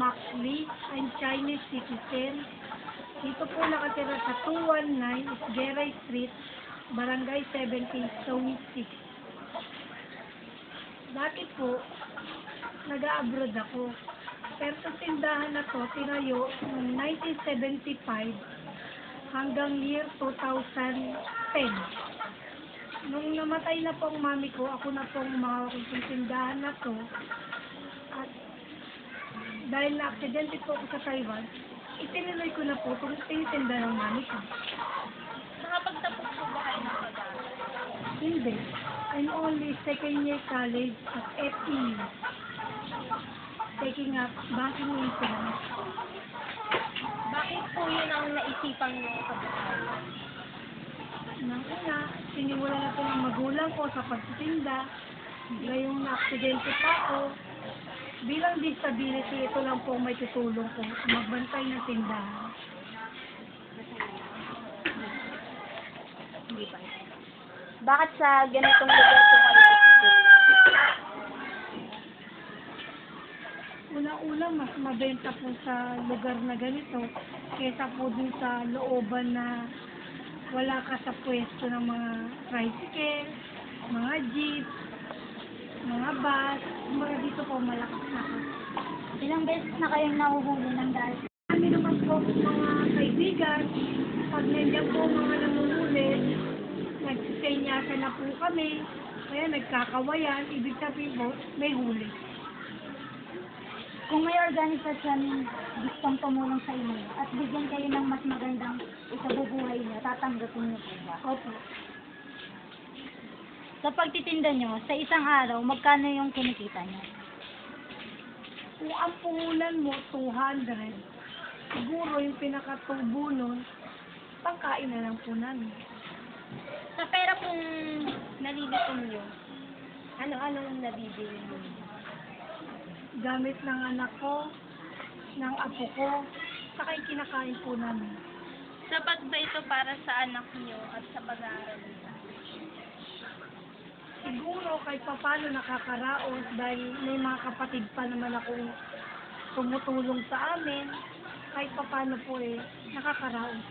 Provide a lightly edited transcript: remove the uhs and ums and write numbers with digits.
Max Lee. I'm Chinese citizen. Dito po nakatira sa 219 Isgeray Street, Barangay 70, Zone 6. Dati po, nag-a-abroad ako. Pero sa tindahan na to, tinayo noong 1975 hanggang year 2010. Nung namatay na po ang mami ko, ako na po ang umawak ng tindahan na to. At dahil na-aksidente po ako sa Taiwan, itinuloy ko na po itong tinitinda ng mami ko. Nakapagtapos po ba kayo ng pag-aaral? Hindi. I'm only second year college at FEU. Taking up banking insurance. Bakit po yun ang naisipan nyo pag-aaral? Nang una, siniwala na po ng magulang ko sa pagtitinda. Ngayong na-aksidente pa ako, bilang disability, ito lang po may tutulong ko, magbantay ng tindahan. Hindi pa. Bakit sa ganitong lugar po kayo nagtitinda? Una-una, mas mabenta po sa lugar na ganito kesa po dun sa looban na wala ka sa pwesto ng mga tricycle, mga jeep, mga bus. Mga dito po malakas na ka. Ilang beses na kayong nahuhuli ng dahil? Kami naman po mga kaibigan, pag nandiyan po mga namumuli, nagsisenyasa na po kami, kaya nagkakawayan, ibig sabihin po, may huli. Kung may organisasyon gustong tumulong sa inyo at bigyan kayo ng mas magandang isabubuhay niyo, tatanggapin niyo po ba? Opo. Sa pagtitinda niyo, sa isang araw, magkano yung kinikita niyo? Kung ang puhunan mo, 200, siguro yung pinakatubo nun, pangkain na lang po namin. Sa pera pong nalilikom niyo, ano-anong nabibili niyo? Gamit ng anak ko, ng apo ko, saka yung kinakain po namin. Sapat ba ito para sa anak niyo at sa pag-aaral niyo? Siguro kahit paano nakakaraos dahil may mga kapatid pa naman akong tumutulong sa amin, kahit paano po nakakaraos.